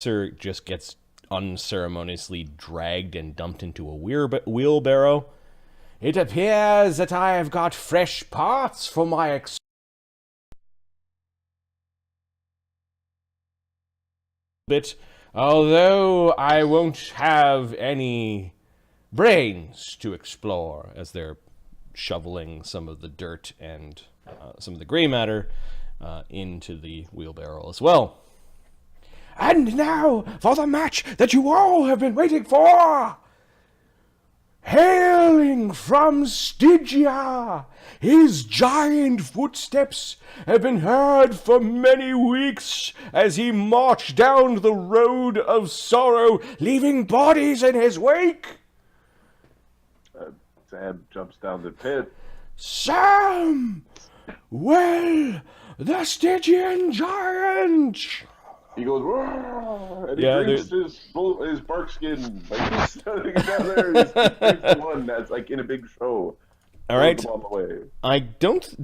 Sir just gets unceremoniously dragged and dumped into a wheelbarrow. It appears that I have got fresh parts for my bit, although I won't have any brains to explore, as they're shoveling some of the dirt and some of the gray matter into the wheelbarrow as well. And now for the match that you all have been waiting for! Hailing from Stygia, his giant footsteps have been heard for many weeks as he marched down the road of sorrow, leaving bodies in his wake. Sam jumps down the pit. Sam! Well, the Stygian giant! He goes, "Roar!" And he drinks his bark skin. Like, he's standing down there, he's the one that's like in a big show. All right. On the way. I don't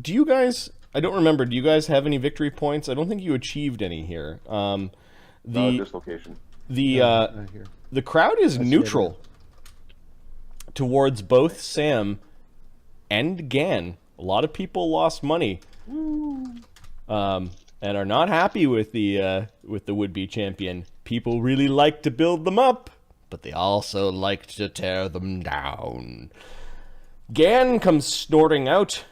remember. Do you guys have any victory points? I don't think you achieved any here. Dislocation. The crowd is neutral towards both Sam and Gan. A lot of people lost money. And are not happy with the would-be champion. People really like to build them up, but they also like to tear them down. Gan comes snorting out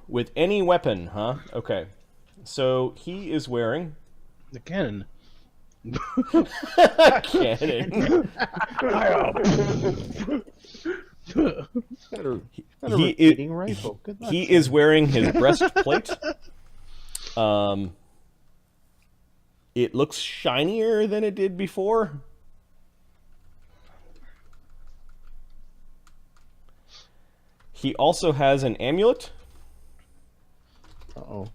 with any weapon, huh? Okay. So he is wearing... The cannon. Cannon. He is wearing his breastplate. It looks shinier than it did before. He also has an amulet. Uh-oh.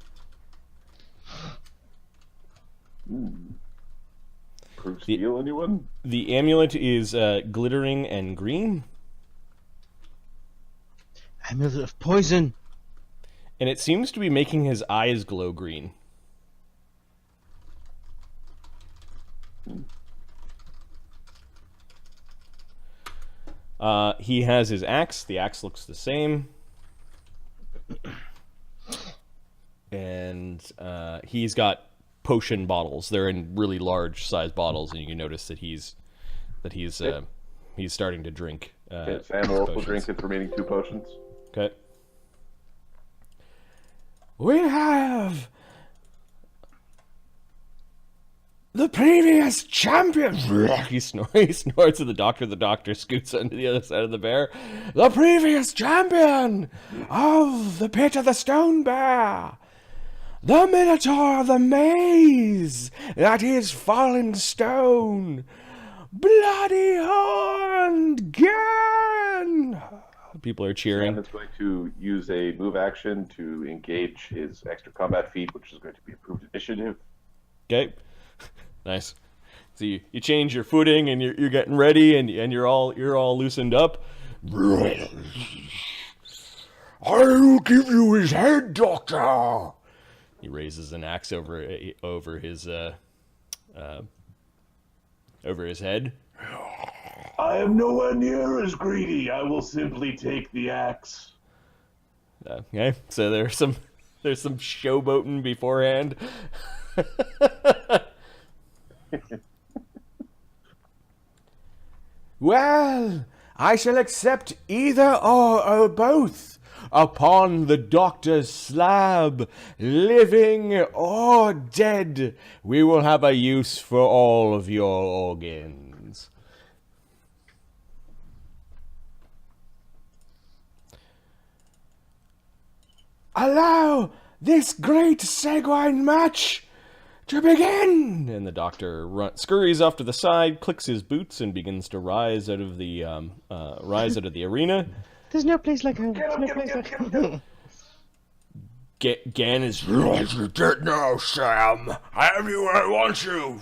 Proof steel, anyone? The amulet is glittering and green. Amulet of poison. And it seems to be making his eyes glow green. He has his axe. The axe looks the same. And he's got potion bottles. They're in really large size bottles, and you can notice that he's starting to drink. Sam will also drink his remaining 2 potions. Okay. We have the previous champion. He snorts at the doctor. The doctor scoots onto the other side of the bear. The previous champion of the pit of the stone bear. The minotaur of the maze. That is Fallenstone. Bloody horned Gan. People are cheering. Sam is going to use a move action to engage his extra combat feat, which is going to be improved initiative. Okay, nice. So you change your footing and you're getting ready and you're all loosened up. I will give you his head, Doctor. He raises an axe over his head. I am nowhere near as greedy. I will simply take the axe. Okay, so there's some showboating beforehand. Well, I shall accept either or both upon the doctor's slab, living or dead. We will have a use for all of your organs. Allow this great sanguine match to begin! And the doctor scurries off to the side, clicks his boots, and begins to rise out of the arena. There's no place like home. There's no place like home. Gan is... You're dead now, Sam! I have you where I want you!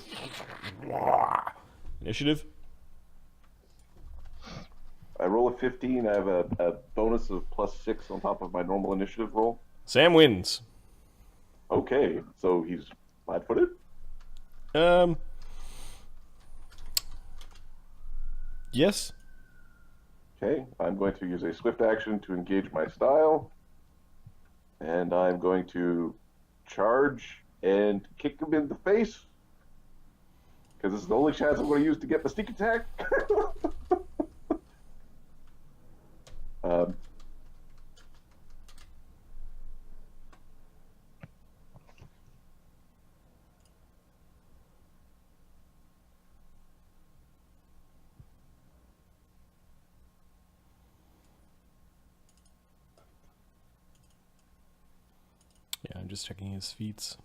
Initiative? I roll a 15. I have a bonus of +6 on top of my normal initiative roll. Sam wins. Okay, so he's flat-footed? Yes. Okay, I'm going to use a swift action to engage my style. And I'm going to charge and kick him in the face. Because this is the only chance I'm going to use to get the sneak attack. Yeah, I'm just checking his feats.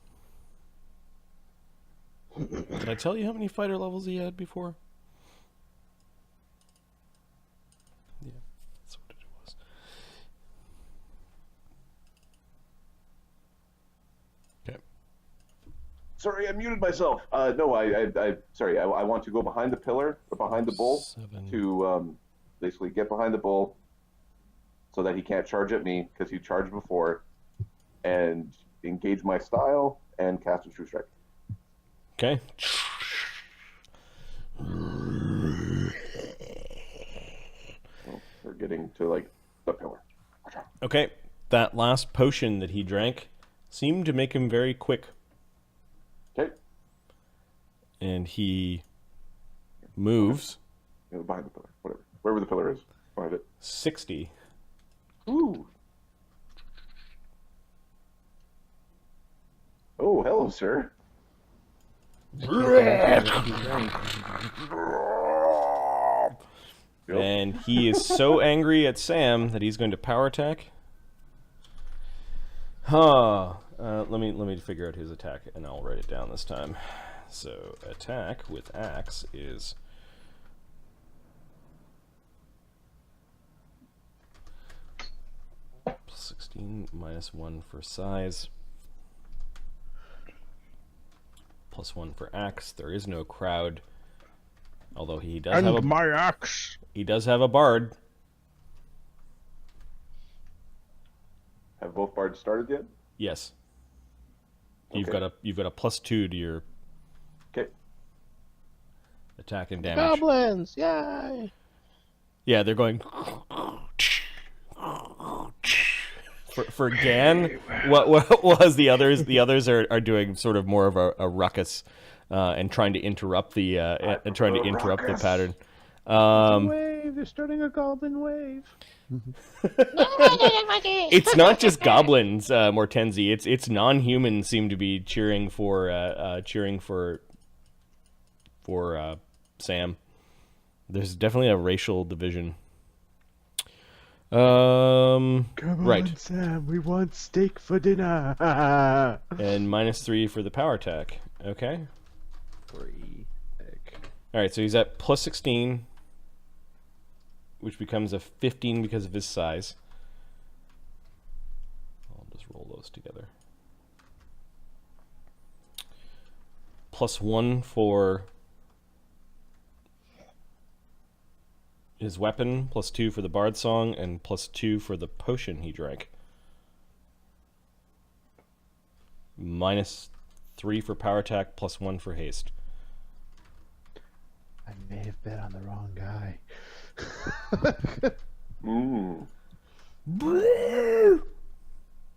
Did I tell you how many fighter levels he had before? Yeah, that's what it was. Okay. Sorry, I muted myself. No, sorry. I want to go behind the pillar, or behind the bull, 7. to basically get behind the bull so that he can't charge at me, because he charged before, and engage my style and cast a True Strike. Okay. Well, we're getting to, like, the pillar. Okay. That last potion that he drank seemed to make him very quick. Okay. And he moves Behind the pillar, whatever. Wherever the pillar is, behind it. 60. Ooh. Oh, hello, sir. And he is so angry at Sam that he's going to power attack. Let me figure out his attack, and I'll write it down this time. So attack with axe is +16 -1 for size. +1 for axe. There is no crowd, although he does have my axe. He does have a bard. Have both bards started yet? Yes. Okay. You've got a +2 to your Okay. attack and damage. Goblins! Yay! Yeah, they're going. For Gan, what was the others? The others are doing sort of more of a ruckus, and trying to interrupt the pattern. Wave! They're starting a goblin wave. It's not just goblins, Mortenzie. It's non-humans seem to be cheering for Sam. There's definitely a racial division. Come right. on, Sam. We want steak for dinner. And -3 for the power attack. Okay. Free egg. All right. So he's at +16, which becomes a 15 because of his size. I'll just roll those together. +1 for his weapon, +2 for the bard song, and +2 for the potion he drank. -3 for power attack, +1 for haste. I may have bet on the wrong guy.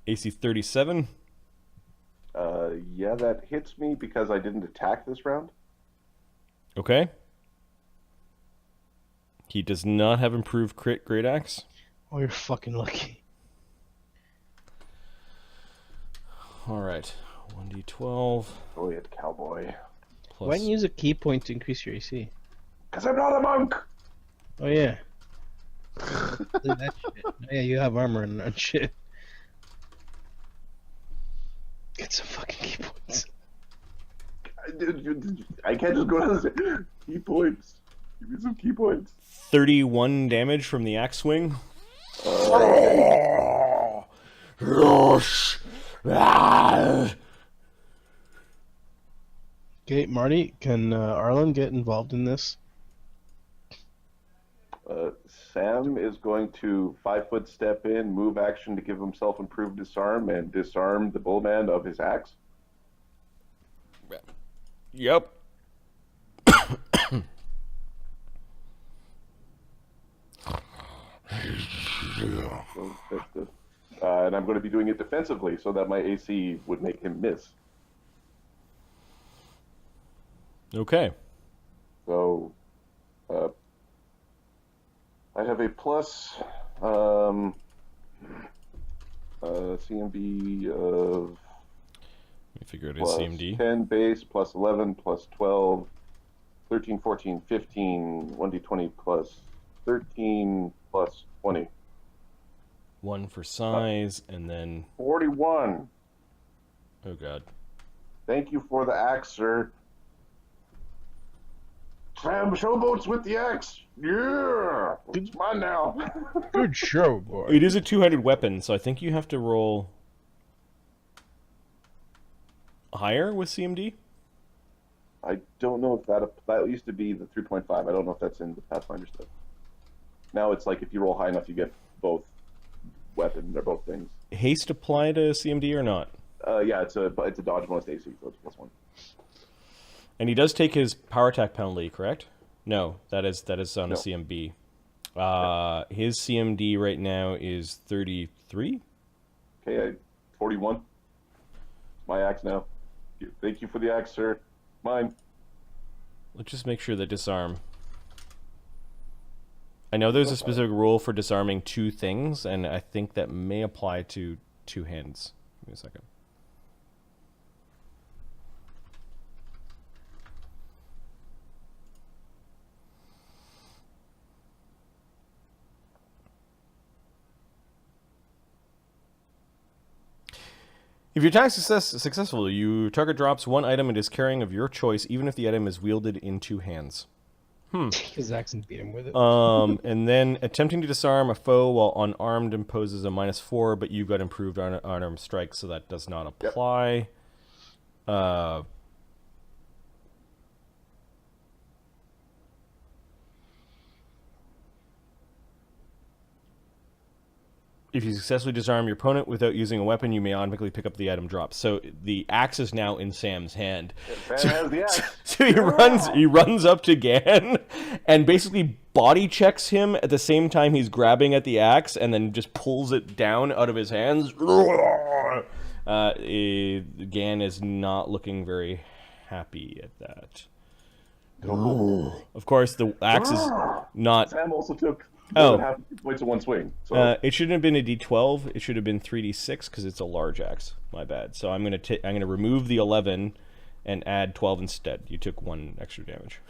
AC 37. Yeah, that hits me because I didn't attack this round. Okay. He does not have improved crit great axe. Oh, you're fucking lucky. All right. 1d12. Go ahead, cowboy. Plus... Why don't you use a key point to increase your AC? Because I'm not a monk! Oh, yeah. Look at that shit. Oh, yeah, you have armor and shit. Get some fucking key points. I can't just go down and say, key points. Give me some key points. 31 damage from the axe swing. Okay, Marty, can Arlen get involved in this? Sam is going to 5-foot step in, move action to give himself improved disarm, and disarm the bullman of his axe. Yep. and I'm going to be doing it defensively so that my AC would make him miss. Okay. So, I have a plus CMB of Let me figure out his plus CMD. 10 base, plus 11, plus 12, 13, 14, 15, 1d20 plus 13, plus 20. 1 for size, and then... 41. Oh, God. Thank you for the axe, sir. Slam showboats with the axe. Yeah, it's mine now. Good show, boy. It is a two-handed weapon, so I think you have to roll higher with CMD. I don't know if that used to be the 3.5. I don't know if that's in the Pathfinder stuff. Now it's like if you roll high enough, you get both weapons. They're both things. Haste apply to CMD or not? Yeah, it's a dodge bonus AC, so it's +1. And he does take his power attack penalty, correct? No, that is on No. a CMB. His CMD right now is 33. Okay, 41. My axe now. Thank you for the axe, sir. Mine. Let's just make sure that disarm. I know there's a specific rule for disarming two things, and I think that may apply to two hands. Give me a second. If your attack is successful, your target drops one item it is carrying of your choice, even if the item is wielded in two hands. His axe and beat him with it. And then attempting to disarm a foe while unarmed imposes a -4, but you've got improved unarmed strike, so that does not apply. If you successfully disarm your opponent without using a weapon, you may automatically pick up the item drop. So the axe is now in Sam's hand. Sam has the axe. So he runs up to Gan and basically body checks him at the same time he's grabbing at the axe, and then just pulls it down out of his hands. Gan is not looking very happy at that. Of course, the axe is not... Sam also took half points of one swing. So. It shouldn't have been a D12. It should have been 3D6 because it's a large axe. My bad. So I'm gonna remove the 11 and add 12 instead. You took 1 extra damage.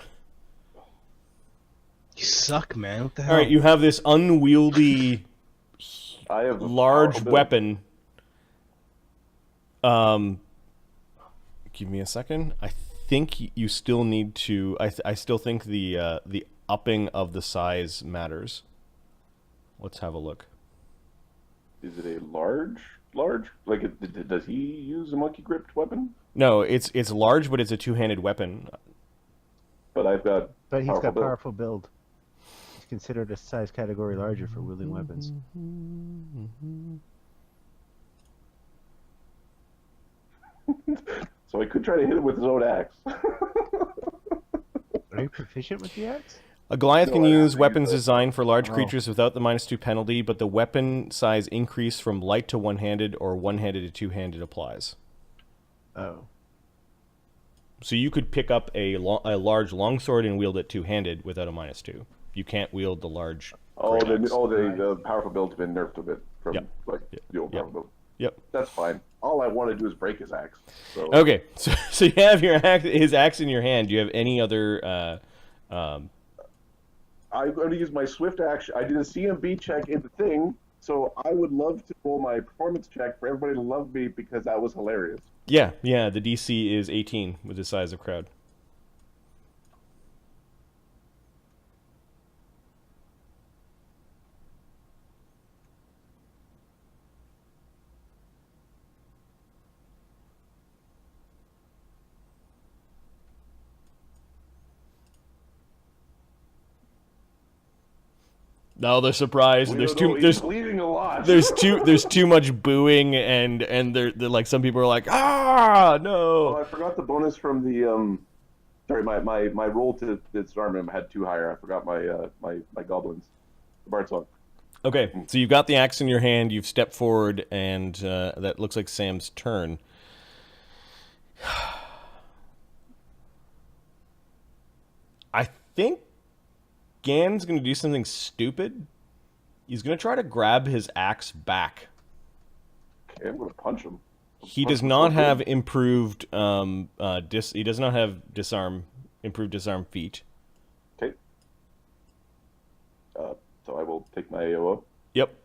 You suck, man. What the hell? All right, you have this unwieldy, I have large weapon. Give me a second. I think you still need to. I still think the upping of the size matters. Let's have a look. Is it a large? Like, does he use a monkey gripped weapon? No, it's large, but it's a two-handed weapon. But I've got. But he's got build. powerful build. He's considered a size category larger for wielding weapons. So I could try to hit him with his own axe. Are you proficient with the axe? A Goliath can I use have to weapons use it. designed for large creatures without the -2 penalty, but the weapon size increase from light to one-handed or one-handed to two-handed applies. Oh. So you could pick up a large longsword and wield it two-handed without a -2. You can't wield the large. great axe. The powerful build's been nerfed a bit from Yep. the old powerful build. Yep. That's fine. All I want to do is break his axe. So. Okay, so you have his axe in your hand. Do you have any other? I'm going to use my swift action. I did a CMB check in the thing, so I would love to roll my performance check for everybody to love me because that was hilarious. Yeah. The DC is 18 with the size of crowd. No, they're surprised. There's bleeding a lot. there's too much booing, and they're like, some people are like, no. Oh, I forgot the bonus from the sorry, my roll to disarm him had 2 higher. I forgot my goblins. The bard song. Okay, so you've got the axe in your hand, you've stepped forward, and that looks like Sam's turn. I think Gan's going to do something stupid. He's going to try to grab his axe back. Okay, I'm going to punch him. He does not have improved he does not have improved disarm feat. Okay. So I will take my AOO. Yep.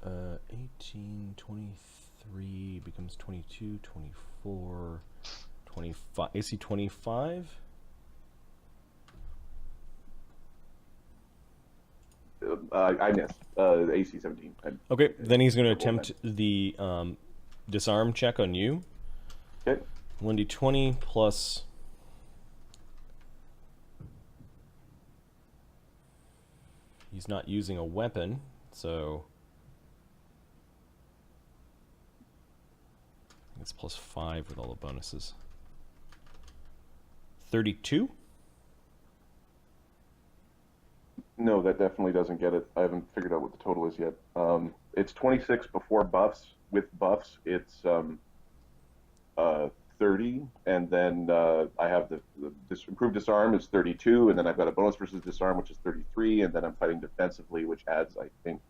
Uh, 18, 23 becomes 22, 24, 25. AC 25? I missed. AC 17. Okay, then he's going to attempt the disarm check on you. Okay. 1d20 plus... He's not using a weapon, so... It's plus 5 with all the bonuses. 32? No, that definitely doesn't get it. I haven't figured out what the total is yet. It's 26 before buffs. With buffs, it's 30, and then I have the improved disarm is 32, and then I've got a bonus versus disarm, which is 33, and then I'm fighting defensively, which adds, I think...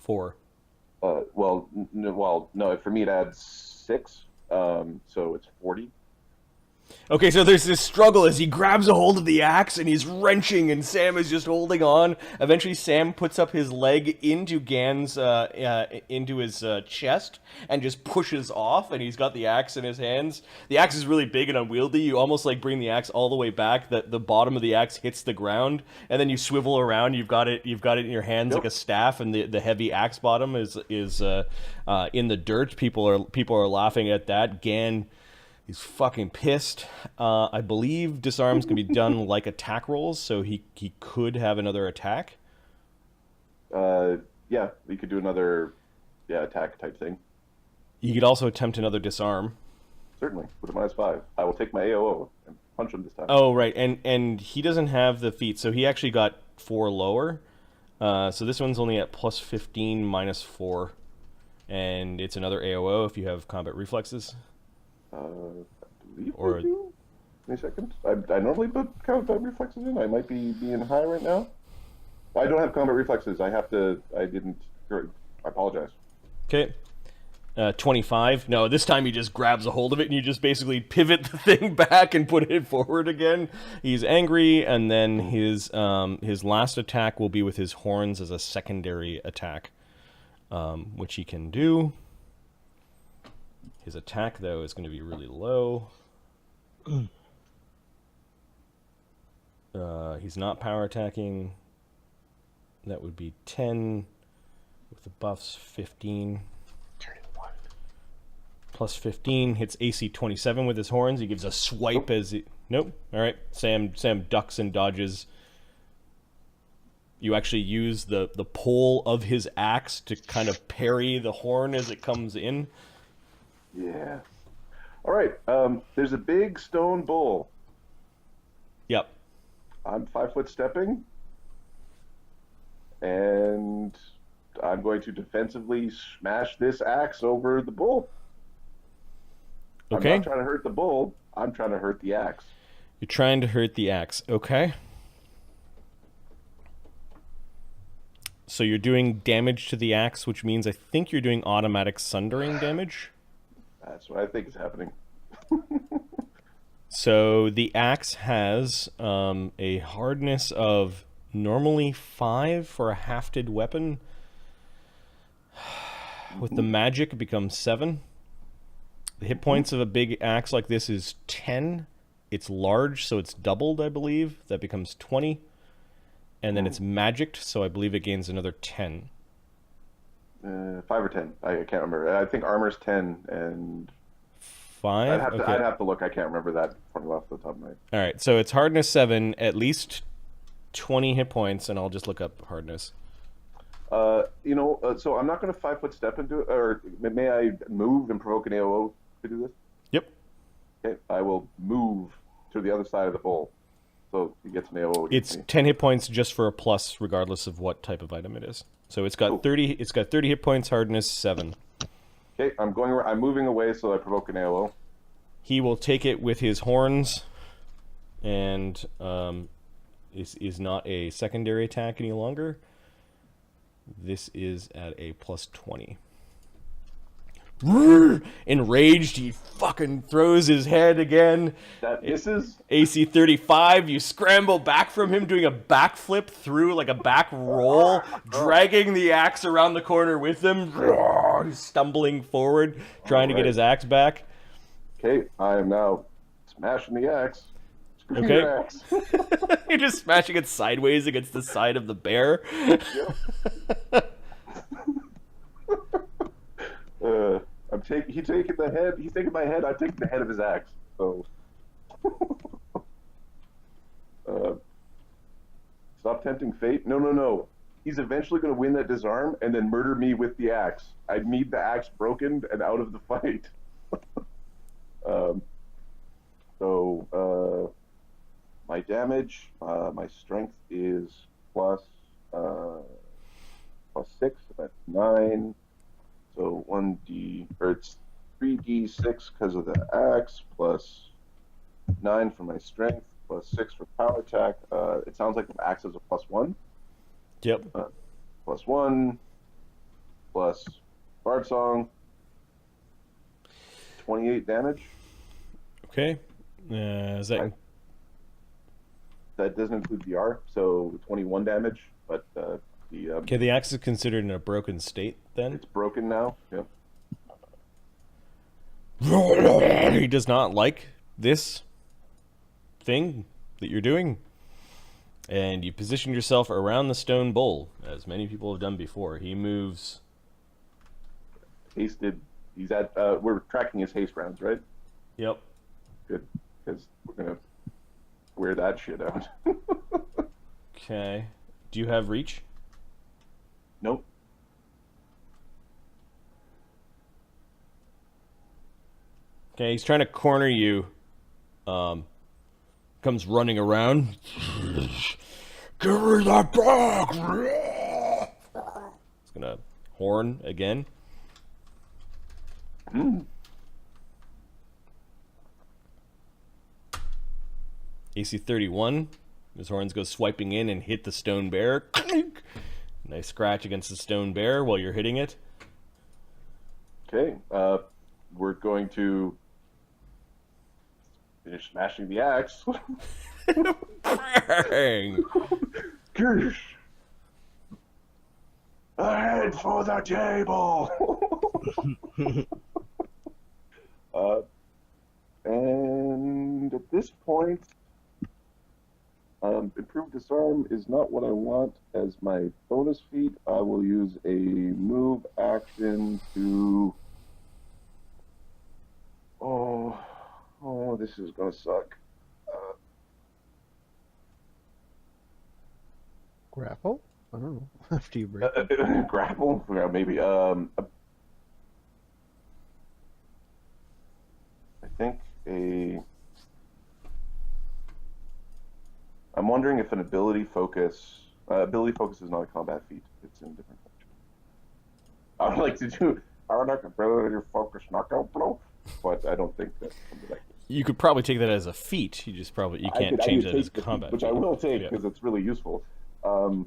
4. No, for me it adds 6, so it's 40. Okay, so there's this struggle as he grabs a hold of the axe and he's wrenching and Sam is just holding on. Eventually Sam puts up his leg into Gan's, into his chest and just pushes off, and he's got the axe in his hands. The axe is really big and unwieldy. You almost like bring the axe all the way back. The bottom of the axe hits the ground, and then you swivel around. You've got it in your hands like a staff, and the heavy axe bottom is in the dirt. People are laughing at that. Gan... He's fucking pissed. I believe disarms can be done like attack rolls, so he could have another attack. Yeah, we could do another attack type thing. He could also attempt another disarm. Certainly, with a -5. I will take my AOO and punch him this time. Oh, right, and he doesn't have the feat, so he actually got 4 lower. So this one's only at plus 15 minus 4, and it's another AOO if you have combat reflexes. I believe I do. Give me a second. I normally put combat reflexes in. I might be being high right now. I don't have combat reflexes. I didn't. I apologize. Okay. 25. No, this time he just grabs a hold of it and you just basically pivot the thing back and put it forward again. He's angry, and then his last attack will be with his horns as a secondary attack, which he can do. His attack, though, is going to be really low. He's not power attacking. That would be 10. With the buffs, 15. Plus 15 hits AC 27 with his horns. He gives a swipe as he... Nope. All right. Sam ducks and dodges. You actually use the pole of his axe to kind of parry the horn as it comes in. Yeah. All right. There's a big stone bull. Yep. I'm 5-foot stepping, and I'm going to defensively smash this axe over the bull. Okay. I'm not trying to hurt the bull. I'm trying to hurt the axe. You're trying to hurt the axe. Okay. So you're doing damage to the axe, which means I think you're doing automatic sundering damage. That's what I think is happening. So the axe has a hardness of normally 5 for a hafted weapon. With the magic, it becomes 7. The hit points of a big axe like this is 10. It's large, so it's doubled, I believe. That becomes 20. And then it's magicked, so I believe it gains another 10. 5 or 10. I can't remember. I think armor's 10 and 5. I'd have to look. I can't remember that formula off the top of my head. All right, so it's hardness 7, at least 20 hit points, and I'll just look up hardness. So I'm not going to 5-foot step into it, or may I move and provoke an AOO to do this? Yep. Okay, I will move to the other side of the bowl, so he gets an AOO against It's me. 10 hit points just for a plus, regardless of what type of item it is. So it's got Cool. 30. It's got 30 hit points, hardness 7. Okay, I'm moving away, so I provoke an AOO. He will take it with his horns, and is not a secondary attack any longer. This is at a plus 20. Enraged, he fucking throws his head again. That misses. AC 35, you scramble back from him, doing a backflip through, like a back roll, dragging the axe around the corner with him. He's stumbling forward, trying to get his axe back. Okay, I am now smashing the axe. Screw Okay. your axe. You're just smashing it sideways against the side of the bear. He's taking the head. He's taking my head. I'm taking the head of his axe. So, stop tempting fate. No. He's eventually going to win that disarm and then murder me with the axe. I need the axe broken and out of the fight. My damage, my strength is plus 6. So that's 9. So it's 3d6 because of the axe, plus 9 for my strength, plus 6 for power attack. It sounds like the axe is a plus 1. Yep. Plus 1, plus bard song, 28 damage. Okay. Is that... That doesn't include VR, so 21 damage. But Okay, the axe is considered in a broken state then? it's broken now. Yep. He does not like this thing that you're doing. And you position yourself around the stone bowl, as many people have done before. He moves... Hasted. He's at. We're tracking his haste rounds, right? Yep. Good, because we're gonna wear that shit out. Okay. Do you have reach? Nope. Okay, he's trying to corner you. Comes running around. Give me that back! He's gonna horn again. AC 31. His horns go swiping in and hit the stone bear. Nice scratch against the stone bear while you're hitting it. Okay. We're going to finish smashing the axe. Bang! Kirsch. Ahead for the table. And at this point, improved disarm is not what I want as my bonus feat. I will use a move action to. Oh, this is gonna suck. Grapple? I don't know. After you break. Grapple? Yeah, maybe. I think I'm wondering if an ability focus. Ability focus is not a combat feat. It's in a different function. I would like to do. I would like ability focus knockout blow, but I don't think that's something like this. You could probably take that as a feat. You can't change that as combat. Which I will take Yeah. because it's really useful. And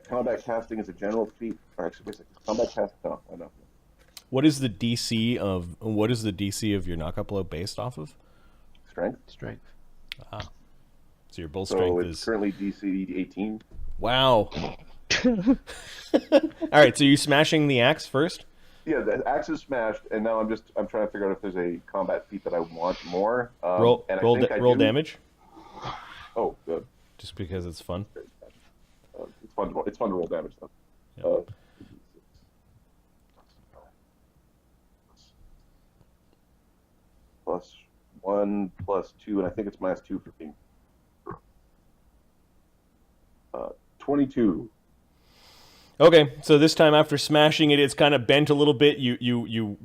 combat casting is a general feat. Or actually, combat casting. No, I know. What is the DC of your knockout blow based off of? Strength. Strength. So your bull So strength it's is currently DC 18. wow. All right, so you smashing the axe first? Yeah, the axe is smashed, and now I'm trying to figure out if there's a combat feat that I want more. Roll and I think I do. damage. Oh, good. Just because it's fun. It's fun to roll damage though. Yeah. Plus 1, plus 2, and I think it's minus 2 for being. 22. Okay, so this time after smashing it, it's kind of bent a little bit. You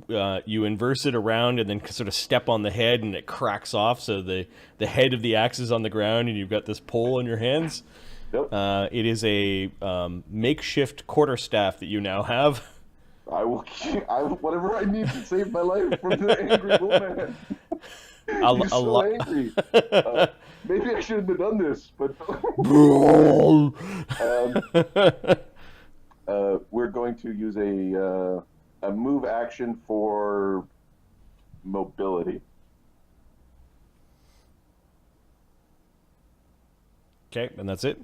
inverse it around and then sort of step on the head, and it cracks off. So the head of the axe is on the ground, and you've got this pole in your hands. Yep. It is a makeshift quarterstaff that you now have. I will whatever I need to save my life from the angry bullman. He's so angry. Maybe I shouldn't have done this, but we're going to use a move action for mobility. Okay, and that's it.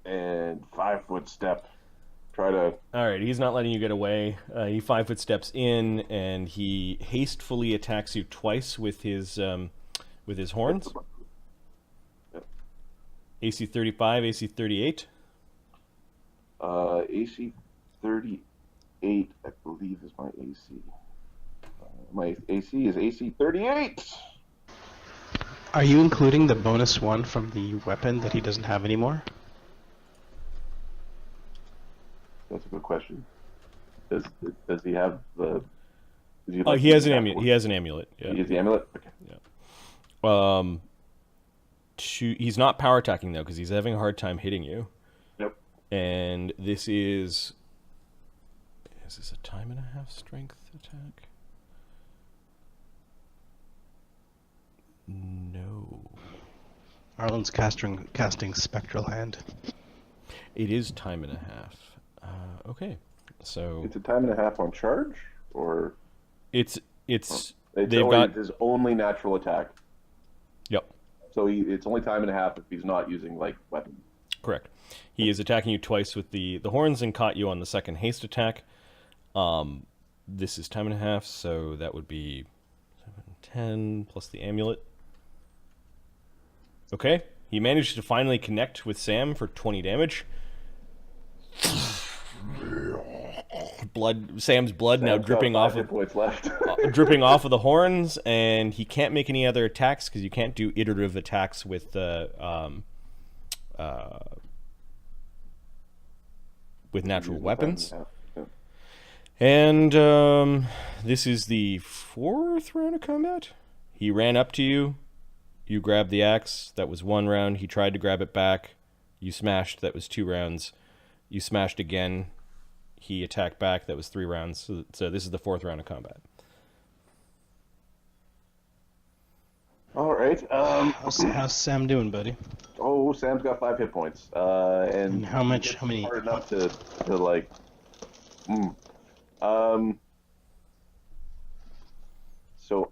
And 5-foot step. Try to. All right, he's not letting you get away. He 5-foot steps in, and he hastily attacks you twice with his horns. Yep. AC 35, AC 38. AC 38, I believe, is my AC. My AC is AC 38. Are you including the bonus one from the weapon that he doesn't have anymore? That's a good question. Does he have the? He has an amulet. He has an amulet. Yeah. He has the amulet. Okay. Yeah. He's not power attacking though because he's having a hard time hitting you. Yep. And this is. Is this a time and a half strength attack? No. Arlen's casting Spectral Hand. It is time and a half. Okay, so It's a time and a half on charge, or it's they've got his only natural attack. Yep, So it's only time and a half if he's not using like weapon. correct. He is attacking you twice with the horns and caught you on the second haste attack. This is time and a half, so that would be 7, 10 plus the amulet. Okay, he managed to finally connect with Sam for 20 damage. Sam's blood now dripping off of points left. dripping off of the horns, and he can't make any other attacks because you can't do iterative attacks with natural weapons. Yeah. And this is the 4th round of combat. He ran up to you. You grabbed the axe. That was 1 round. He tried to grab it back. You smashed. That was 2 rounds. You smashed again. He attacked back. That was 3 rounds. So this is the 4th round of combat. All right. How's Sam doing, buddy? Oh, Sam's got 5 hit points. And How many? hard enough to like. So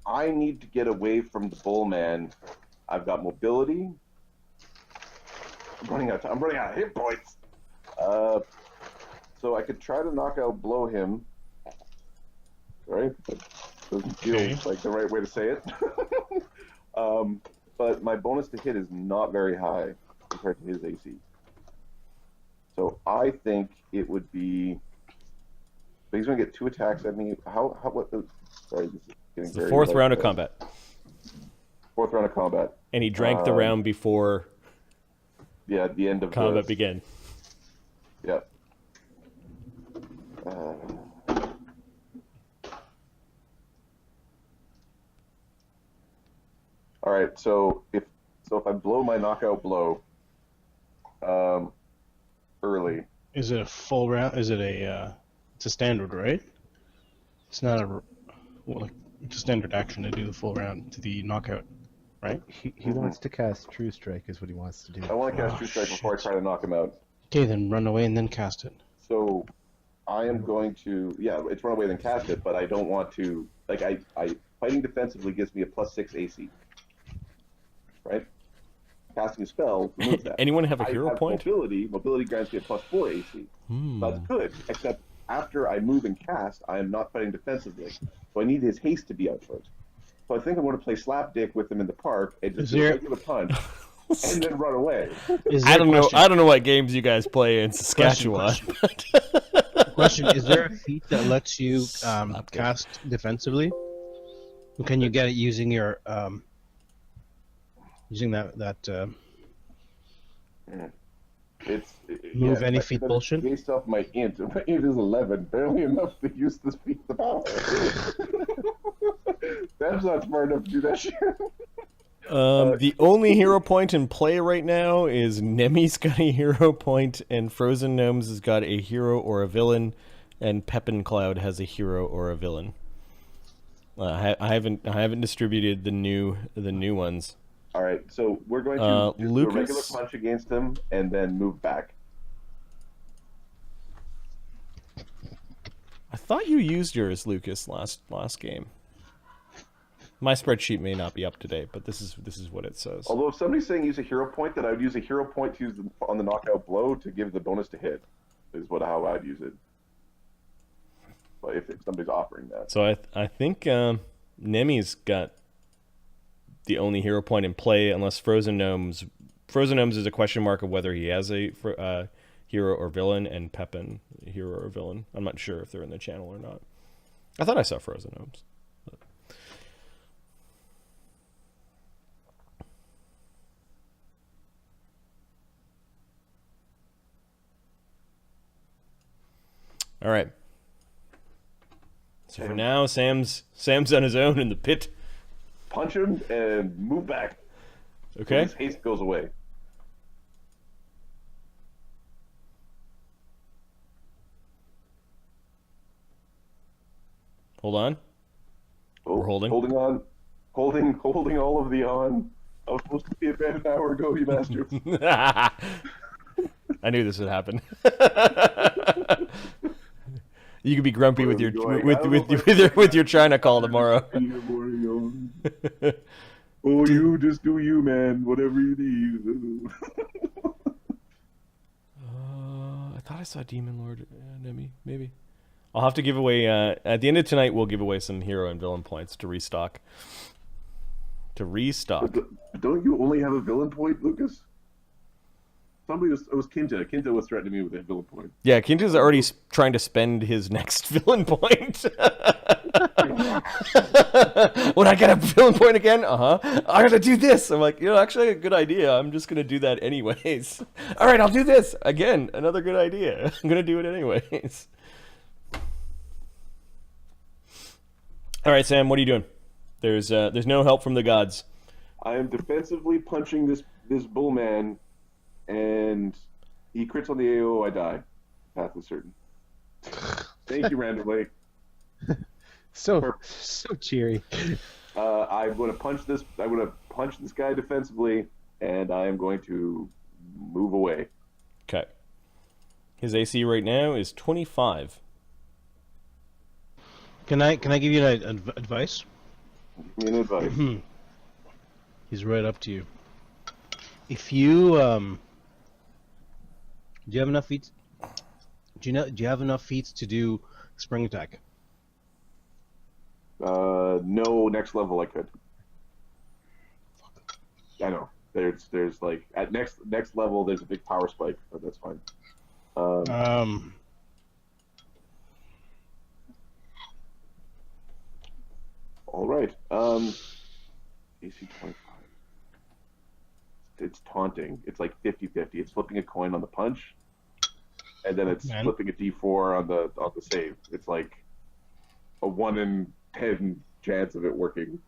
I need to get away from the bull man. I've got mobility. I'm running out of hit points. So I could try to knockout blow him. Right? Doesn't feel like the right way to say it. But my bonus to hit is not very high compared to his AC. So I think it would be. But he's going to get 2 attacks at me. Sorry, this is getting It's the very 4th round of combat. 4th round of combat. And he drank the round before Yeah, at the end of combat began. Yep. All right. So if I blow my knockout blow, early. Is it a full round? Is it a? It's a standard, right? It's not it's a standard action to do the full round to the knockout, right? He wants to cast True Strike, is what he wants to do. I want to cast True Strike before I try to knock him out. Okay, then run away and then cast it. So I am going to, it's run away then cast it, but I don't want to, like, I fighting defensively gives me a +6 AC. Right? Casting a spell removes that. Anyone have a hero I have point? Mobility grants me a +4 AC. That's good, except after I move and cast, I am not fighting defensively. So I need his haste to be out first. So I think I'm going to play slapdick with him in the park and just do a regular punch and then run away. I don't know what games you guys play in Saskatchewan. Question: is there a feat that lets you cast defensively? Can you get it using your using that Move any but feat it's bullshit? based off my int. My int is 11, barely enough to use this feat the power. That's not smart enough to do that shit. The only hero point in play right now is Nemi's got a hero point, and Frozen Gnomes has got a hero or a villain, and Pepin Cloud has a hero or a villain. I haven't distributed the new ones. All right, so we're going to do a regular Lucas? punch against him and then move back. I thought you used yours, Lucas, last game. My spreadsheet may not be up to date, but this is what it says. Although if somebody's saying use a hero point, then I would use a hero point to use on the knockout blow to give the bonus to hit. Is how I'd use it. But if somebody's offering that. So I think Nemi's got the only hero point in play, unless Frozen Gnomes. Frozen Gnomes is a question mark of whether he has a hero or villain, and Pepin hero or villain. I'm not sure if they're in the channel or not. I thought I saw Frozen Gnomes. All right. So for now, Sam's on his own in the pit. Punch him and move back. Okay. So his haste goes away. Hold on. Oh, We're holding. Holding on. Holding all of the on. I was supposed to be in bed an hour ago, you bastards. I knew this would happen. You could be grumpy with your China call tomorrow. Oh, you just do you, man. Whatever you need. I thought I saw Demon Lord Nemi. Maybe. I'll have to give away at the end of tonight. We'll give away some hero and villain points to restock. Don't you only have a villain point, Lucas? Somebody it was Kinta. Kinta was threatening me with a villain point. Yeah, Kinta's already trying to spend his next villain point. When I get a villain point again, I gotta do this. I'm like, actually a good idea. I'm just gonna do that anyways. All right, I'll do this again. Another good idea. I'm gonna do it anyways. All right, Sam, what are you doing? There's no help from the gods. I am defensively punching this bullman, and he crits on the AO. I die. Path is certain. Thank you, Random Lake. So cheery. I'm going to punch this. I'm going to punch this guy defensively, and I am going to move away. Okay. His AC right now is 25. Can I give you advice? Give me an advice. He's right up to you. If you do you have enough feats? Do you have enough feats to do spring attack? No, next level I could. I know. There's like at next level there's a big power spike, but that's fine. All right. AC 25. It's taunting. It's like 50-50. It's flipping a coin on the punch, and then it's flipping a D4 on the save. It's like a 1 in 10 chance of it working.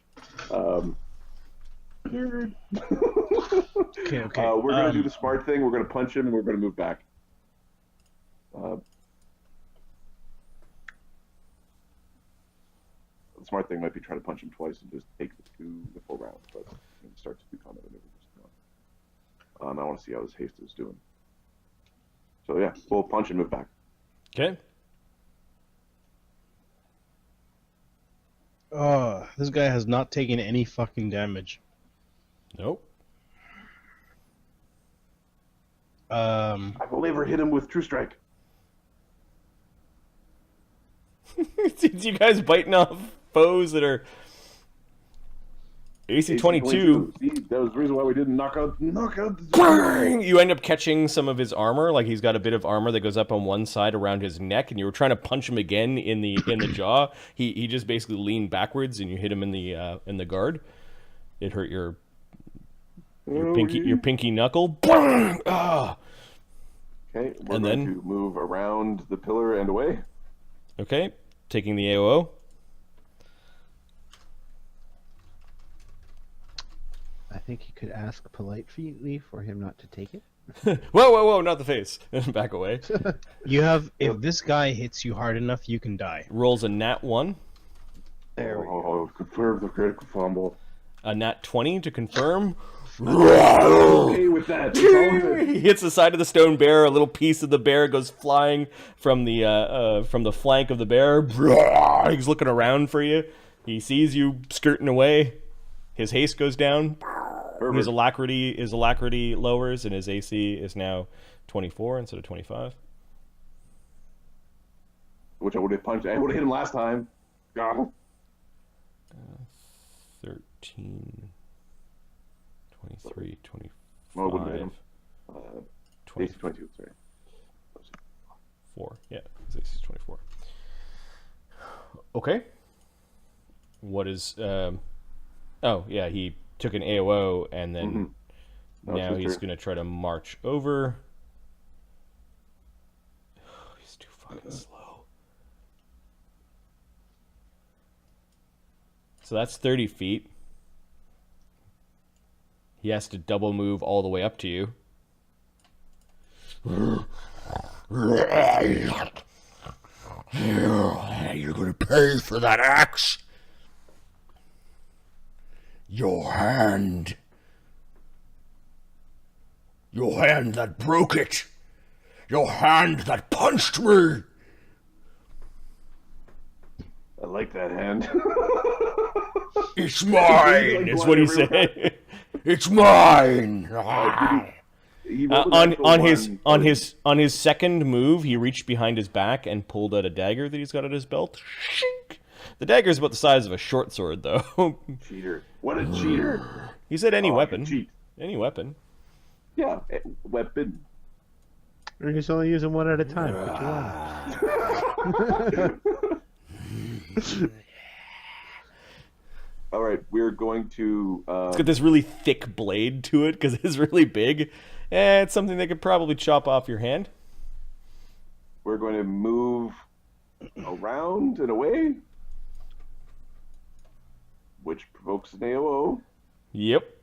Weird. Okay. We're gonna do the smart thing. We're gonna punch him, and we're gonna move back. The smart thing might be trying to punch him twice and just take the full round, but start to do combat maneuvers. I want to see how his haste is doing. So yeah, we'll punch and move back. Okay. This guy has not taken any fucking damage. Nope. I've only ever hit him with True Strike. You guys biting off foes that are AC 22. See, that was the reason why we didn't knock out. You end up catching some of his armor, like he's got a bit of armor that goes up on one side around his neck, and you were trying to punch him again in the jaw. He just basically leaned backwards, and you hit him in the guard. It hurt your pinky knuckle. Okay, we're And going then? to move around the pillar and away. Okay, taking the AOO. I think you could ask politely for him not to take it. Whoa, not the face. Back away. You have, if this guy hits you hard enough, you can die. Rolls a nat 1, There we go. Oh, confirm the critical fumble. a nat 20 to confirm. Okay with that. It's all good. He hits the side of the stone bear. A little piece of the bear goes flying from the flank of the bear. He's looking around for you. He sees you skirting away. His haste goes down. His alacrity lowers, and his AC is now 24 instead of 25. Which I would have punched. I would have hit him last time. God. 13, 23, 25, No, I wouldn't hit him. 20, AC 22, sorry. 4. Yeah, his AC is 24. Okay. What is... oh, yeah, he took an AOO, and then now he's going to try to march over. He's too fucking slow. So that's 30 feet. He has to double move all the way up to you. You're going to pay for that axe. Your hand that broke it. Your hand that punched me. I like that hand. It's mine, is what he said. It's mine. On his second move, he reached behind his back and pulled out a dagger that he's got at his belt. Shink. The dagger is about the size of a short sword, though. Cheater. What a cheater. He said any Oh, weapon. cheat. Any weapon. Yeah, weapon. Or he's only using one at a time. What you want? All right, we're going to... It's got this really thick blade to it because it's really big. It's something that could probably chop off your hand. We're going to move around and away, which provokes an AOO. Yep.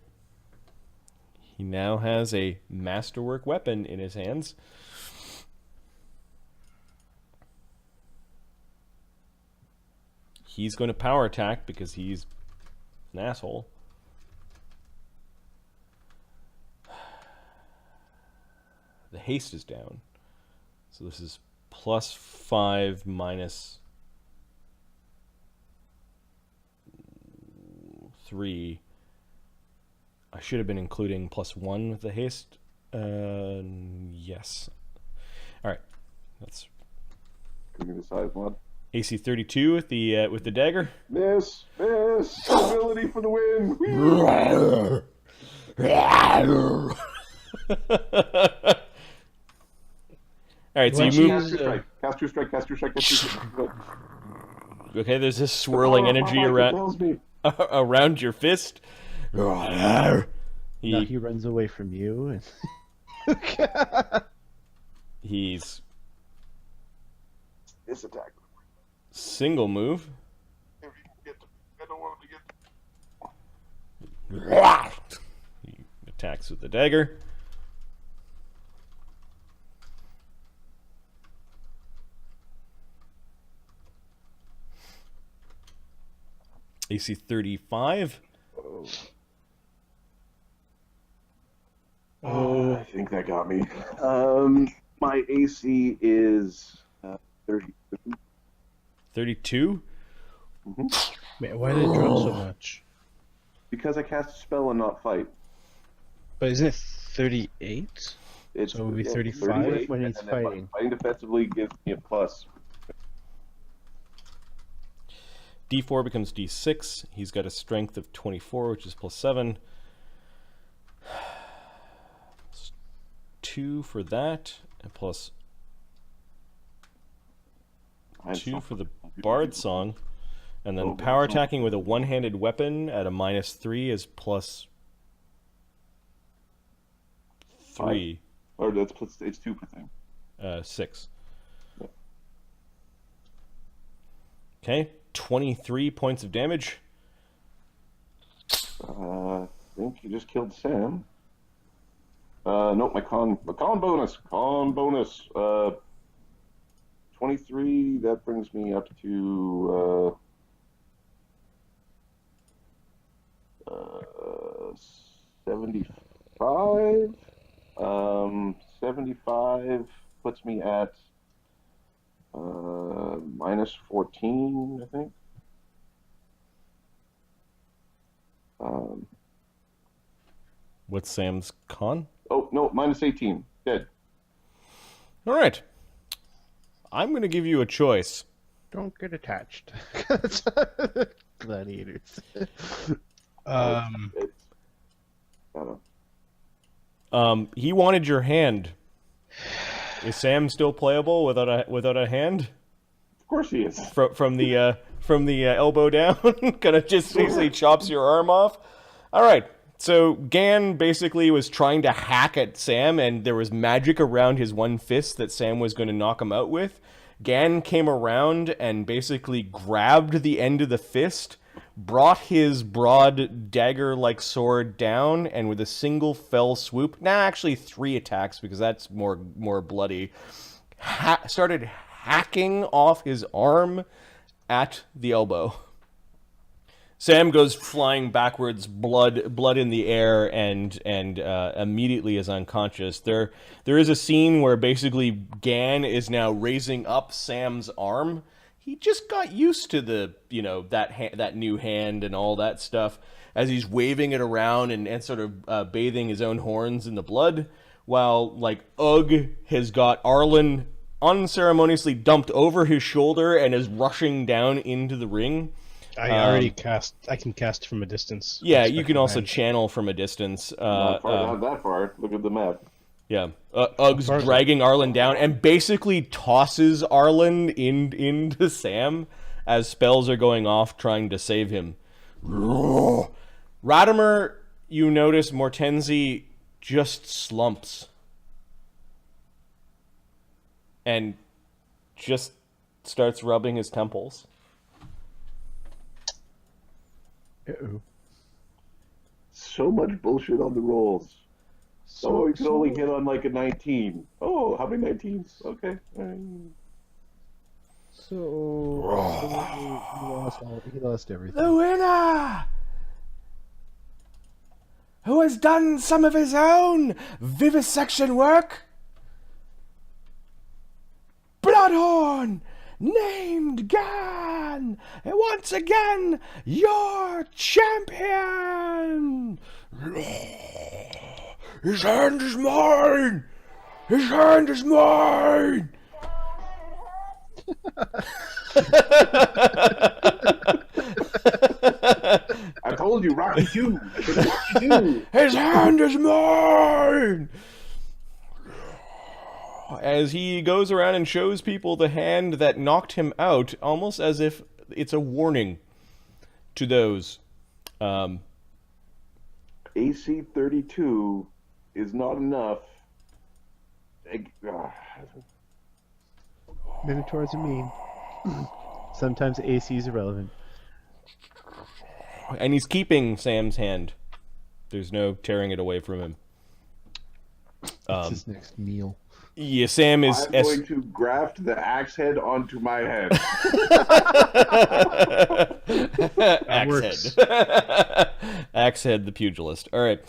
He now has a masterwork weapon in his hands. He's going to power attack because he's an asshole. The haste is down. So this is +5 minus 3. I should have been including +1 with the haste. Yes. All right. That's Can we decide one? AC 32 with the dagger. Miss, ability for the win. All right, so you move. Cast two strike. Okay, there's this swirling energy around your fist. Now he runs away from you. And... He's This attack. single move. I don't want him to get... He attacks with the dagger. AC 35. Oh, I think that got me. My AC is 30. 32. Man, why did it drop so much? Because I cast a spell and not fight. But isn't it 38? It's, So it would be 35? 38, When he's and then fighting. Fighting defensively gives me a plus. D4 becomes D6. He's got a strength of 24, which is +7. 2 for that, and +2 for the Bard Song. And then power attacking with a one-handed weapon at a -3 is +3. Or that's plus, it's 2 per thing. 6. Yeah. Okay, 23 points of damage. I think you just killed Sam. Nope, my con bonus. 23, that brings me up to 75. 75 puts me at minus 14, I think. What's Sam's con? Oh, no, minus 18. Dead. All right. I'm going to give you a choice. Don't get attached. Gladiators. I don't know. He wanted your hand. Is Sam still playable without a hand? Of course he is. From the elbow down, kind of just basically chops your arm off. All right. So Gan basically was trying to hack at Sam, and there was magic around his one fist that Sam was going to knock him out with. Gan came around and basically grabbed the end of the fist, brought his broad dagger-like sword down, and with a single fell swoop, actually 3 attacks because that's more bloody, started hacking off his arm at the elbow. Sam goes flying backwards, blood in the air, and immediately is unconscious. There is a scene where basically Gan is now raising up Sam's arm. He just got used to the that new hand and all that stuff as he's waving it around and sort of bathing his own horns in the blood, while like Ugg has got Arlen unceremoniously dumped over his shoulder and is rushing down into the ring. I already cast. I can cast from a distance. Yeah, you can also channel from a distance. Not that far. Look at the map. Yeah, Ugg's dragging Arlen down and basically tosses Arlen into Sam as spells are going off trying to save him. Ratimer, you notice Mortenzie just slumps and just starts rubbing his temples. Uh-oh. So much bullshit on the rolls. So he can only hit on like a 19. Oh, how many 19s? Okay. He lost everything. The winner! Who has done some of his own vivisection work? Bloodhorn! Named Gan! And once again, your champion! His hand is mine! His hand is mine! I told you, Rocky 2. Rocky 2. His hand is mine! As he goes around and shows people the hand that knocked him out, almost as if it's a warning to those. AC 32 is not enough. Minotaurs are mean. Sometimes AC is irrelevant. And he's keeping Sam's hand. There's no tearing it away from him. It's his next meal. Yeah, Sam is... I'm going to graft the axe head onto my head. Axe head. Axe head, the pugilist. All right.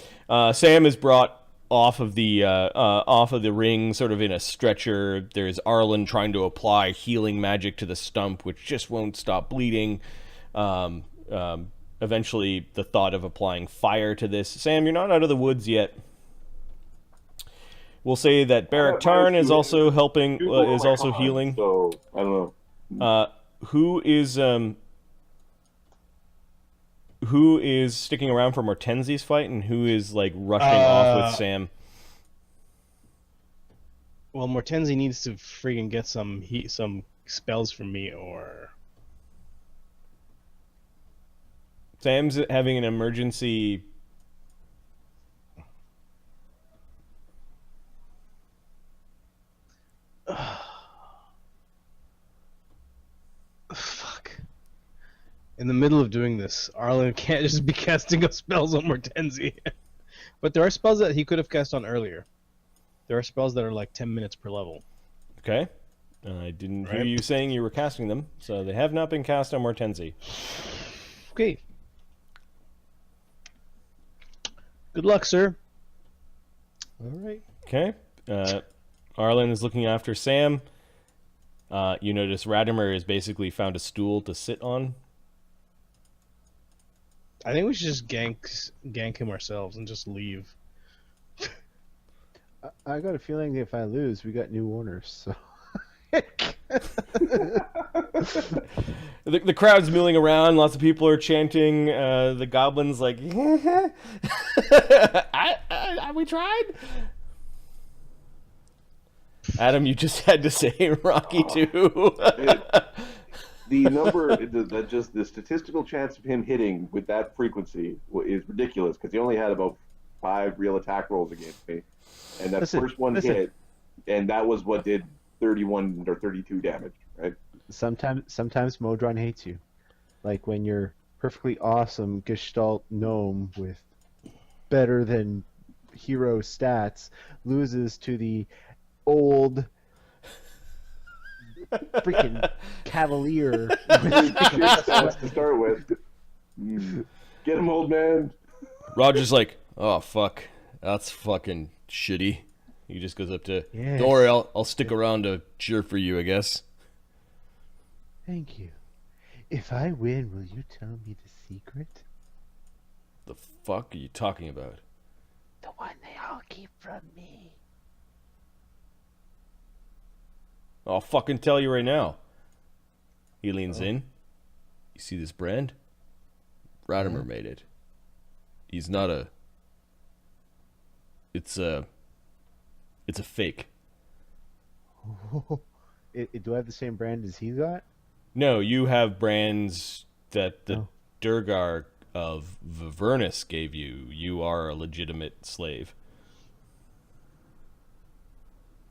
Sam is brought off of the ring, sort of in a stretcher. There's Arlen trying to apply healing magic to the stump, which just won't stop bleeding. Eventually, the thought of applying fire to this. Sam, you're not out of the woods yet. We'll say that Barrack Tarn is also helping, is also healing. So, I don't know. Who is sticking around for Mortenzie's fight, and who is like rushing off with Sam? Well, Mortenzie needs to freaking get some spells from me, or Sam's having an emergency. in the middle of doing this, Arlen can't just be casting up spells on Mortenzie. But there are spells that he could have cast on earlier. There are spells that are like 10 minutes per level. Okay. I didn't hear Right. you saying you were casting them, so they have not been cast on Mortenzie. Okay. Good luck, sir. All right. Okay. Arlen is looking after Sam. You notice Radimer has basically found a stool to sit on. I think we should just gank him ourselves and just leave. I got a feeling if I lose, we got new owners. So. The crowd's milling around. Lots of people are chanting. The goblin's like, we tried. Adam, you just had to say Rocky too. The number, the statistical chance of him hitting with that frequency is ridiculous because he only had about 5 real attack rolls against me, and that first one hit, and that was what did 31 or 32 damage, right? Sometimes Modron hates you, like when your perfectly awesome Gestalt gnome with better than hero stats loses to the old freaking cavalier with Stats to start with. Get him, old man. Roger's like, oh fuck, that's fucking shitty. He just goes up to, Yes. don't worry, I'll stick around to cheer for you, I guess. Thank you. If I win, will you tell me the secret? The fuck are you talking about? The one they all keep from me. I'll fucking tell you right now. He leans in. You see this brand? Radimer made it. He's not a... It's a fake. Do I have the same brand as he got? No, you have brands that the Durgar of Vivernus gave you. You are a legitimate slave.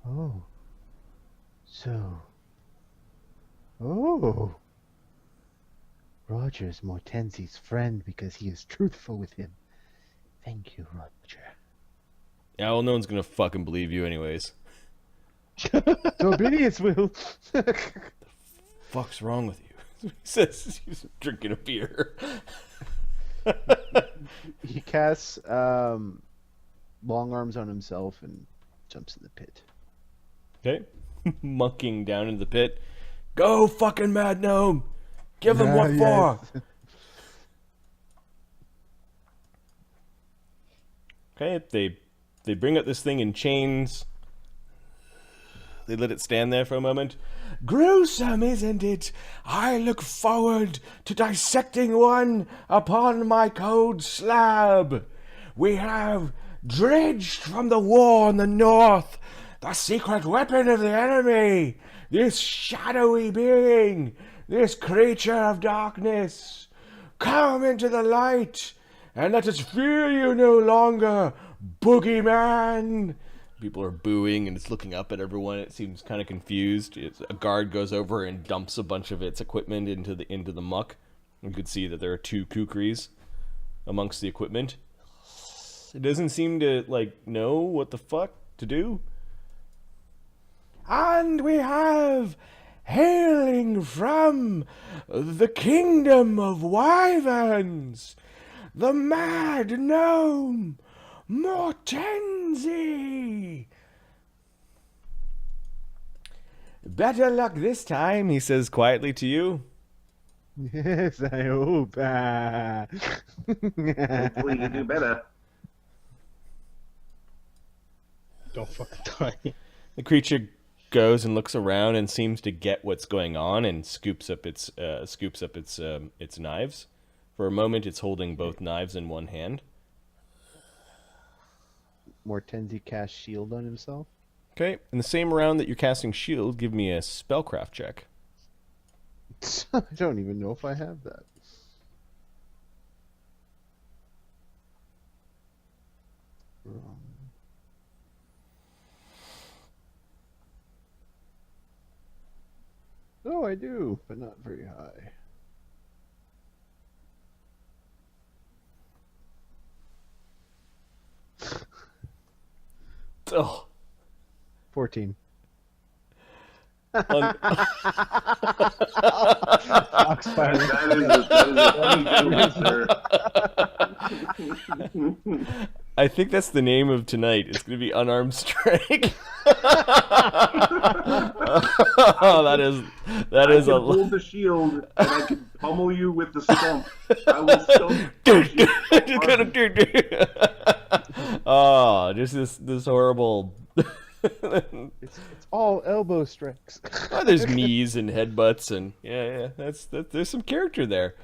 Oh. So. Oh. Roger's Mortenzie's friend because he is truthful with him. Thank you, Roger. Yeah, well, no one's gonna fucking believe you anyways. So obedience will. Fuck's wrong with you? He says he's drinking a beer. He casts long arms on himself and jumps in the pit. Okay. Monkeying down into the pit. Go, fucking mad gnome! Give them what for? Okay, they bring up this thing in chains. They let it stand there for a moment. Gruesome, isn't it? I look forward to dissecting one upon my cold slab. We have dredged from the war in the north the secret weapon of the enemy, this shadowy being, this creature of darkness. Come into the light, and let us fear you no longer, boogeyman. People are booing, and it's looking up at everyone. It seems kind of confused. A guard goes over and dumps a bunch of its equipment into the muck. You could see that there are 2 kukris amongst the equipment. It doesn't seem to know what the fuck to do. And we have, hailing from the kingdom of wyverns, the mad gnome, Mortenzie. Better luck this time, he says quietly to you. Yes, I hope. Hopefully you do better. Don't fucking die. The creature goes and looks around and seems to get what's going on and scoops up its knives. For a moment, it's holding both knives in one hand. Mortenzie casts shield on himself. Okay, in the same round that you're casting shield, give me a spellcraft check. I don't even know if I have that. Oh, I do, but not very high. Oh. 14. Un- Foxfire. That is sir. I think that's the name of tonight. It's going to be Unarmed Strike. Oh, that is I a can hold the shield and I can pummel you with the stump. I will stump you. Oh, just this horrible. It's all elbow strikes. Oh, there's knees and headbutts and there's some character there.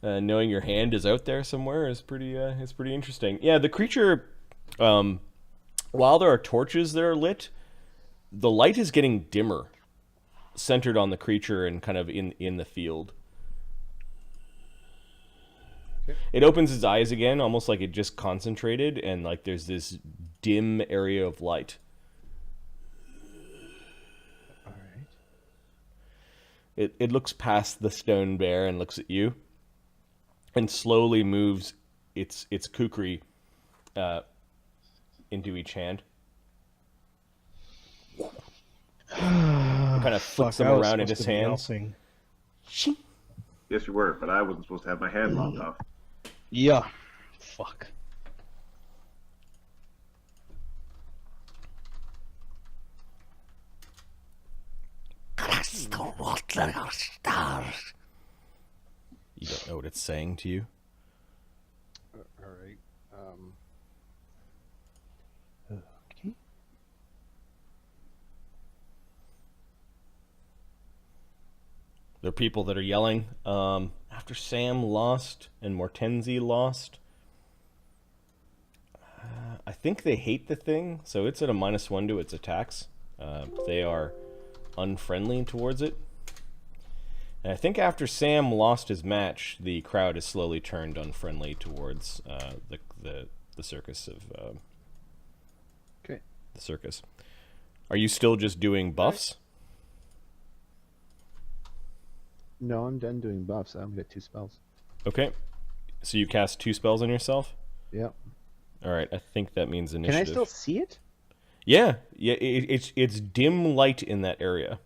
Knowing your hand is out there somewhere is pretty interesting. Yeah, the creature, while there are torches that are lit, the light is getting dimmer, centered on the creature and kind of in the field. Okay. It opens its eyes again, almost like it just concentrated, and like there's this dim area of light. All right. It looks past the stone bear and looks at you, and slowly moves its kukri into each hand. Kind of flicks them around in his hands. Yes, you were, but I wasn't supposed to have my hand locked off. Yeah. Fuck. You don't know what it's saying to you? All right. Okay. There are people that are yelling. After Sam lost and Mortenzie lost, I think they hate the thing, so it's at a -1 to its attacks. They are unfriendly towards it. And I think after Sam lost his match, the crowd has slowly turned unfriendly towards the circus of Okay. the circus. Are you still just doing buffs? No, I'm done doing buffs. I'm got 2 spells. Okay. So you cast 2 spells on yourself? Yep. All right, I think that means Can initiative. I still see it? Yeah. It's dim light in that area.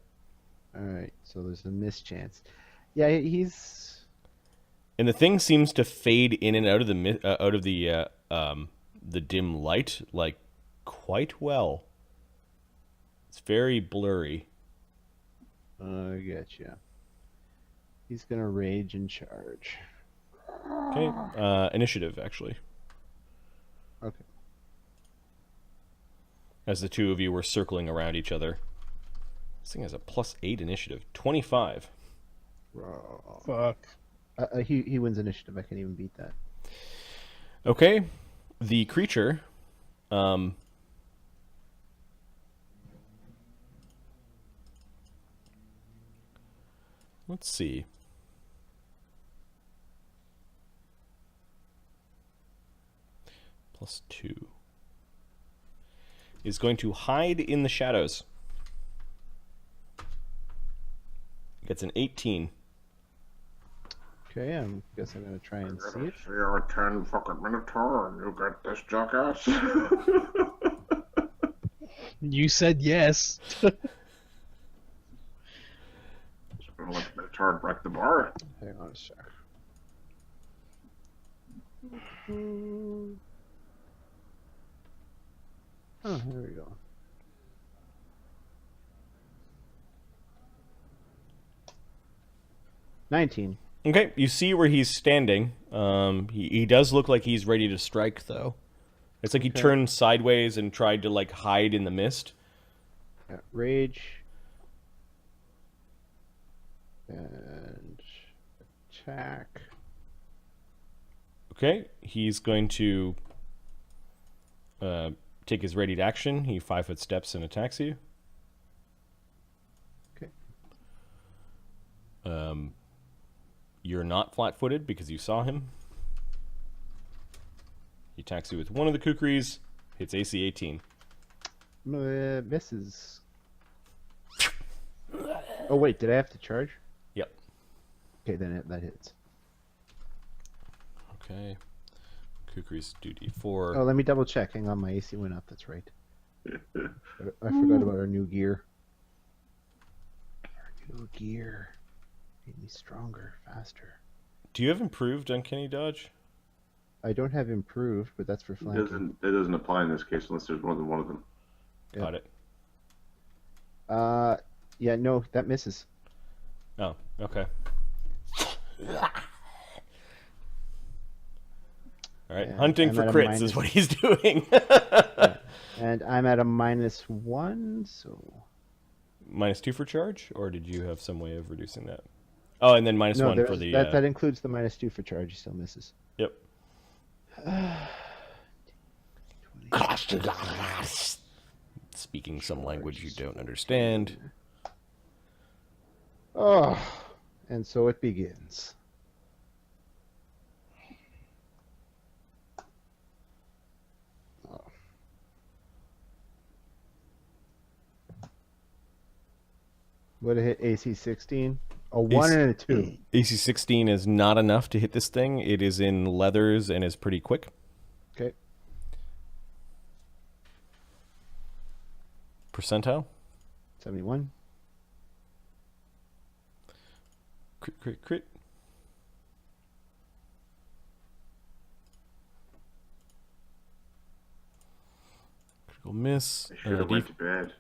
All right. So there's a mischance. Yeah, he's. And the thing seems to fade in and out of the dim light like quite well. It's very blurry. I getcha. He's gonna rage and charge. Okay. Initiative actually. Okay. As the two of you were circling around each other. This thing has a +8 initiative. 25. Fuck. He wins initiative. I can't even beat that. Okay. The creature let's see. +2 is going to hide in the shadows. Gets an 18. Okay, I guess I'm gonna try and see it. See our 10 fucking minotaur, and you got this jackass. You said yes. Just gonna let the minotaur break the bar. Hang on a sec. Oh, there we go. $19. Okay, you see where he's standing. He does look like he's ready to strike, though. It's like he turned sideways and tried to like hide in the mist. Got rage. And attack. Okay, he's going to take his readied action. He 5-foot steps and attacks you. Okay. You're not flat-footed because you saw him. He attacks you with one of the kukris. Hits AC 18. Misses. Oh wait, did I have to charge? Yep. Okay, then that hits. Okay. Kukris do D4. Oh, let me double check. Hang on, my AC went up. That's right. I forgot about our new gear. Our new gear made me stronger, faster. Do you have improved uncanny dodge? I don't have improved, but that's for flanking. It doesn't apply in this case unless there's more than one of them. Yep. Got it. Yeah, no, that misses. Oh, okay. All right, And hunting I'm for at a crits minus- is what he's doing. Yeah. And I'm at a -1, so... -2 for charge, or did you have some way of reducing that? Oh, and then -1 No, for the. that includes the -2 for charge. He still misses. Yep. Speaking some language you don't understand. Oh, and so it begins. Oh. Would have hit AC 16. A 1 and a 2. AC 16 is not enough to hit this thing. It is in leathers and is pretty quick. Okay. Percentile? 71. Crit, crit, crit. Critical miss. I should have went to bed.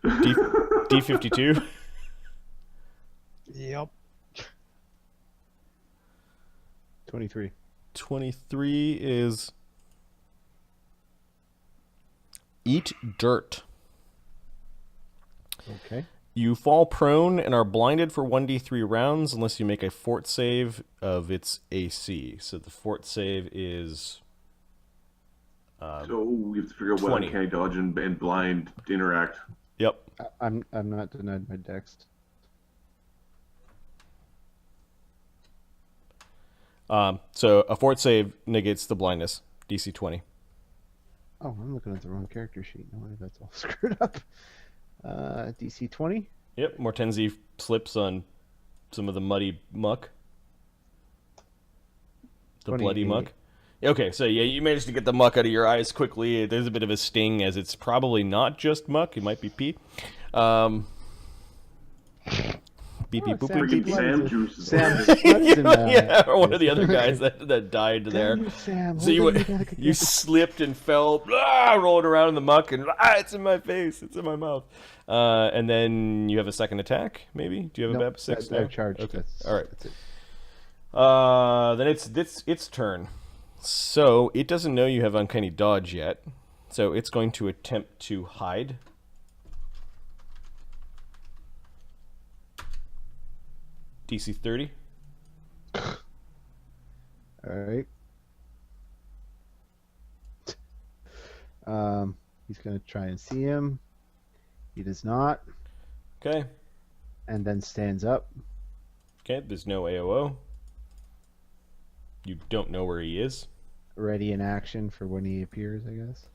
D52. Yep. 23. 23 is eat dirt. Okay. You fall prone and are blinded for 1d3 rounds unless you make a fort save of its AC. So the fort save is So we have to figure out what 20. uncanny dodge and blind interact. Yep. I'm not denied my dex. So a fort save negates the blindness. DC 20. Oh, I'm looking at the wrong character sheet. No wonder that's all screwed up. DC 20. Yep. Mortenzie slips on some of the muddy muck. The bloody 28. muck. Okay, so yeah, you managed to get the muck out of your eyes quickly. There's a bit of a sting, as it's probably not just muck. It might be pee. Beep, beep, boop, Sam beep, beep. Sam juices. Sam's blood's in my Yeah, eye. or one of the other guys that died there. Damn you, Sam. So Hold on, you gotta you get- slipped and fell, rolling around in the muck, and it's in my face, it's in my mouth. And then you have a second attack, maybe? Do you have a Nope, BAP 6 I've now? charged. Okay, That's, all right. That's it. Then its turn. So it doesn't know you have uncanny dodge yet, so it's going to attempt to hide. DC 30. All right. He's gonna try and see him. He does not, Okay. and then stands up. Okay, there's no AOO. You don't know where he is. Ready in action for when he appears, I guess.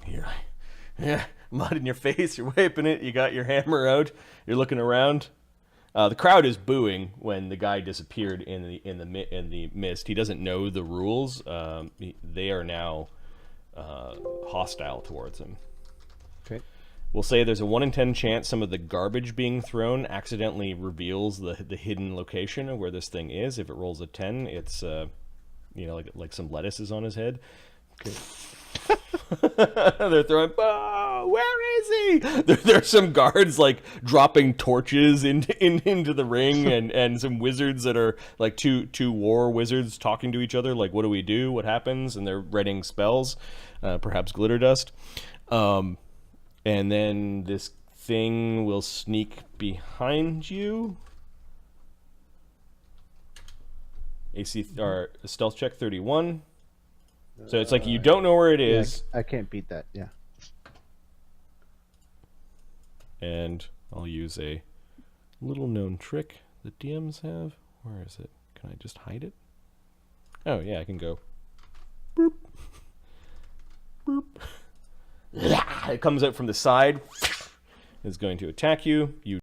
You're, yeah, mud in your face. You're wiping it. You got your hammer out. You're looking around. The crowd is booing when the guy disappeared in the mist. He doesn't know the rules. They are now hostile towards him. Okay. We'll say there's a 1 in 10 chance some of the garbage being thrown accidentally reveals the hidden location of where this thing is. If it rolls a 10, it's like some lettuce is on his head. Okay. They're throwing, oh, where is he? There's some guards like dropping torches into the ring, and some wizards that are like two war wizards talking to each other, like, what do we do? What happens? And they're writing spells, perhaps glitter dust. And then this thing will sneak behind you. AC or stealth check 31. So it's like you don't know where it Yeah, is. I can't beat that. Yeah. And I'll use a little known trick that DMs have. Where is it? Can I just hide it? Oh yeah, I can go. Boop. Boop. It comes out from the side. It's going to attack you. You